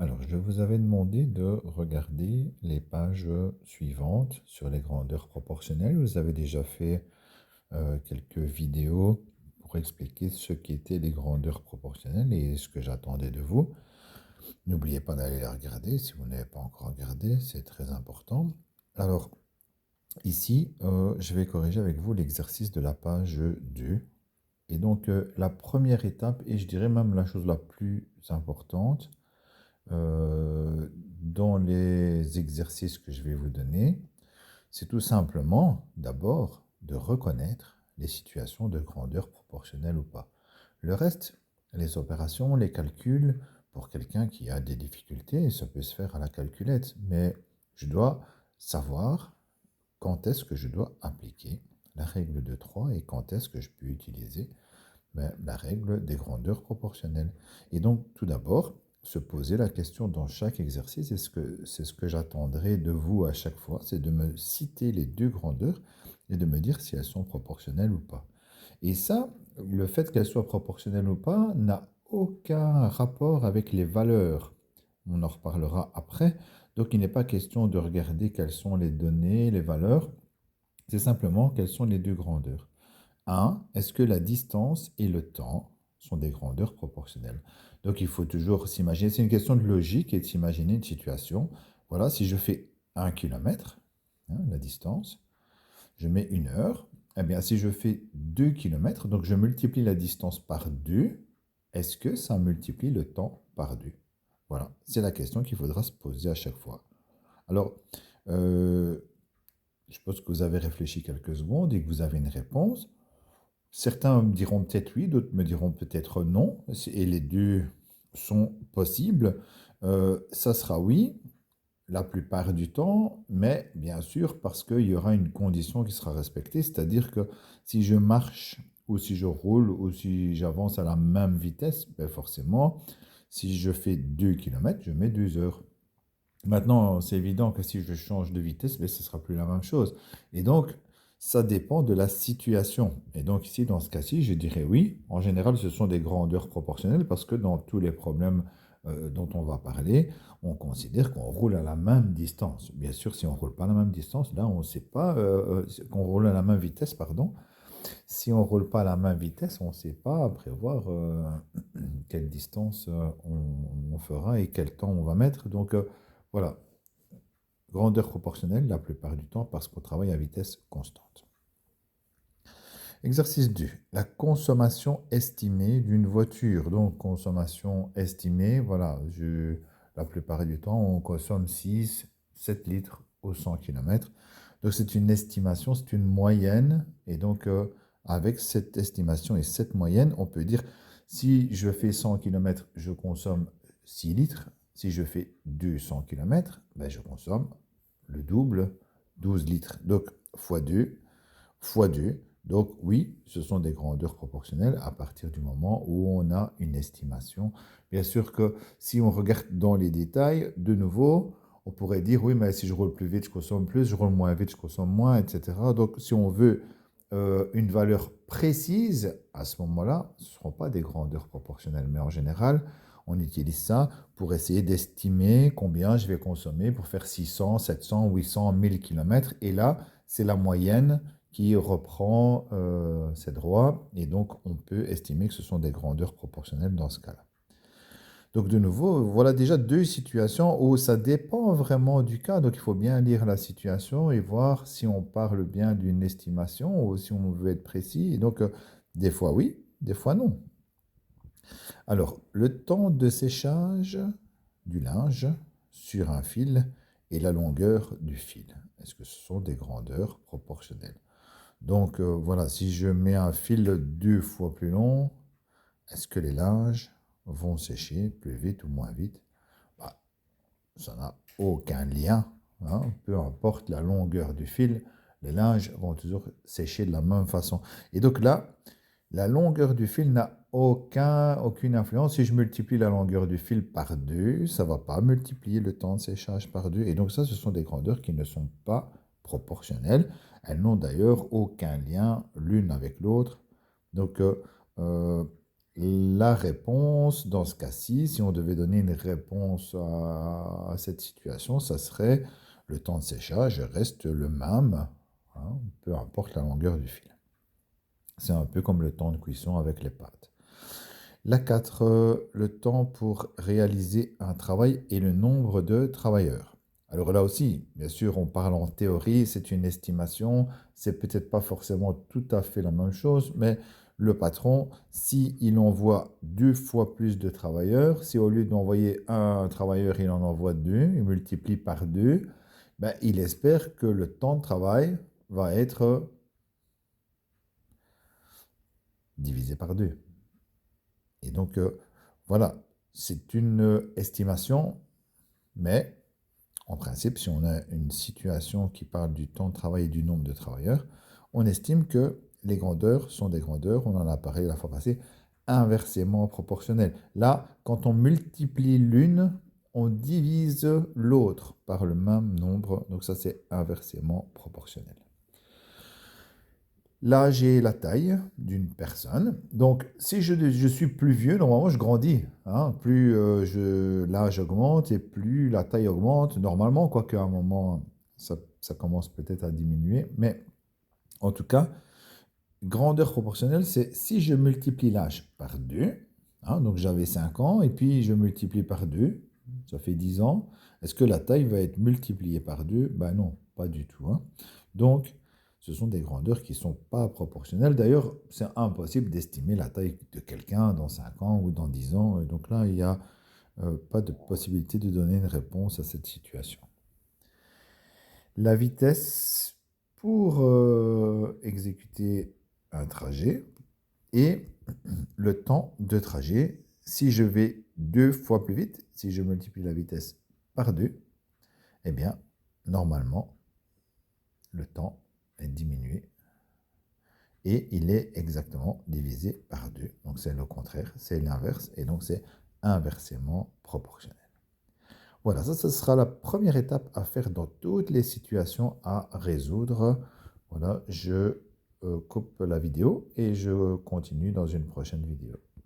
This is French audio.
Alors, je vous avais demandé de regarder les pages suivantes sur les grandeurs proportionnelles. Vous avez déjà fait quelques vidéos pour expliquer ce qu'étaient les grandeurs proportionnelles et ce que j'attendais de vous. N'oubliez pas d'aller les regarder si vous n'avez pas encore regardé, c'est très important. Alors, ici, je vais corriger avec vous l'exercice de la page 2. Et donc, la première étape, et je dirais même la chose la plus importante, dans les exercices que je vais vous donner, c'est tout simplement d'abord de reconnaître les situations de grandeur proportionnelle ou pas. Le reste, les opérations, les calculs, pour quelqu'un qui a des difficultés, ça peut se faire à la calculette, mais je dois savoir quand est-ce que je dois appliquer la règle de 3 et quand est-ce que je peux utiliser la règle des grandeurs proportionnelles. Et donc, tout d'abord, se poser la question dans chaque exercice, c'est ce que j'attendrai de vous à chaque fois, c'est de me citer les deux grandeurs et de me dire si elles sont proportionnelles ou pas. Et ça, le fait qu'elles soient proportionnelles ou pas n'a aucun rapport avec les valeurs. On en reparlera après. Donc, il n'est pas question de regarder quelles sont les données, les valeurs. C'est simplement quelles sont les deux grandeurs. 1. Est-ce que la distance et le temps sont des grandeurs proportionnelles? Donc il faut toujours s'imaginer, c'est une question de logique et de s'imaginer une situation. Voilà, si je fais 1 kilomètre, la distance, je mets 1 heure. Eh bien, si je fais 2 kilomètres, donc je multiplie la distance par 2, est-ce que ça multiplie le temps par 2? Voilà, c'est la question qu'il faudra se poser à chaque fois. Alors, euh, je suppose que vous avez réfléchi quelques secondes et que vous avez une réponse. Certains me diront peut-être oui, d'autres me diront peut-être non, et les deux sont possibles. Ça sera oui la plupart du temps, mais bien sûr parce qu'il y aura une condition qui sera respectée, c'est-à-dire que si je marche ou si je roule ou si j'avance à la même vitesse, ben forcément, si je fais 2 kilomètres, je mets 2 heures. Maintenant, c'est évident que si je change de vitesse, mais ce ne sera plus la même chose. Et donc, ça dépend de la situation. Et donc, ici, dans ce cas-ci, je dirais oui. En général, ce sont des grandeurs proportionnelles parce que dans tous les problèmes dont on va parler, on considère qu'on roule à la même distance. Bien sûr, si on ne roule pas à la même distance, là, on ne sait pas qu'on roule à la même vitesse, pardon. Si on ne roule pas à la même vitesse, on ne sait pas prévoir quelle distance on fera et quel temps on va mettre. Donc, voilà, grandeur proportionnelle la plupart du temps parce qu'on travaille à vitesse constante. Exercice 2. La consommation estimée d'une voiture. Donc, consommation estimée, voilà, la plupart du temps, on consomme 6, 7 litres au 100 km. Donc, c'est une estimation, c'est une moyenne. Et donc, avec cette estimation et cette moyenne, on peut dire, si je fais 100 km, je consomme 6 litres. Si je fais 200 km, ben, je consomme le double, 12 litres. Donc, fois 2 fois 2. Donc oui, ce sont des grandeurs proportionnelles à partir du moment où on a une estimation. Bien sûr que si on regarde dans les détails, de nouveau, on pourrait dire oui, mais si je roule plus vite, je consomme plus, je roule moins vite, je consomme moins, etc. Donc si on veut une valeur précise, à ce moment-là, ce ne seront pas des grandeurs proportionnelles. Mais en général, on utilise ça pour essayer d'estimer combien je vais consommer pour faire 600, 700, 800, 1000 km. Et là, c'est la moyenne qui reprend ses droits. Et donc, on peut estimer que ce sont des grandeurs proportionnelles dans ce cas-là. Donc, de nouveau, voilà déjà deux situations où ça dépend vraiment du cas. Donc, il faut bien lire la situation et voir si on parle bien d'une estimation ou si on veut être précis. Et donc, des fois oui, des fois non. Alors, le temps de séchage du linge sur un fil et la longueur du fil. Est-ce que ce sont des grandeurs proportionnelles? Donc, voilà, si je mets un fil 2 fois plus long, est-ce que les linges vont sécher plus vite ou moins vite? Bah, ça n'a aucun lien, hein. Peu importe la longueur du fil, les linges vont toujours sécher de la même façon. Et donc là, la longueur du fil n'a aucune influence. Si je multiplie la longueur du fil par 2, ça ne va pas multiplier le temps de séchage par 2. Et donc ça, ce sont des grandeurs qui ne sont pas proportionnelles. Elles n'ont d'ailleurs aucun lien l'une avec l'autre. Donc, euh, la réponse, dans ce cas-ci, si on devait donner une réponse à cette situation, ça serait le temps de séchage reste le même, hein, peu importe la longueur du fil. C'est un peu comme le temps de cuisson avec les pâtes. La 4, le temps pour réaliser un travail et le nombre de travailleurs. Alors là aussi, bien sûr, on parle en théorie, c'est une estimation, c'est peut-être pas forcément tout à fait la même chose, mais le patron, s'il envoie 2 fois plus de travailleurs, si au lieu d'envoyer un travailleur, il en envoie 2, il multiplie par 2, ben, il espère que le temps de travail va être divisé par 2. Et donc, voilà, c'est une estimation, mais en principe, si on a une situation qui parle du temps de travail et du nombre de travailleurs, on estime que les grandeurs sont des grandeurs, on en a parlé la fois passée, inversement proportionnelles. Là, quand on multiplie l'une, on divise l'autre par le même nombre, donc ça c'est inversement proportionnel. L'âge et la taille d'une personne. Donc, si je suis plus vieux, normalement, je grandis, hein. Plus l'âge augmente et plus la taille augmente, normalement, quoique à un moment, ça commence peut-être à diminuer. Mais en tout cas, grandeur proportionnelle, c'est si je multiplie l'âge par 2, hein, donc j'avais 5 ans, et puis je multiplie par 2, ça fait 10 ans. Est-ce que la taille va être multipliée par 2? Ben non, pas du tout, hein. Donc, ce sont des grandeurs qui ne sont pas proportionnelles. D'ailleurs, c'est impossible d'estimer la taille de quelqu'un dans 5 ans ou dans 10 ans. Donc là, il n'y a pas de possibilité de donner une réponse à cette situation. La vitesse pour exécuter un trajet et le temps de trajet. Si je vais 2 fois plus vite, si je multiplie la vitesse par 2, eh bien, normalement, le temps est diminué et il est exactement divisé par 2. Donc c'est le contraire, c'est l'inverse, et donc c'est inversement proportionnel. Voilà, ça, ce sera la première étape à faire dans toutes les situations à résoudre. Voilà, je coupe la vidéo et je continue dans une prochaine vidéo.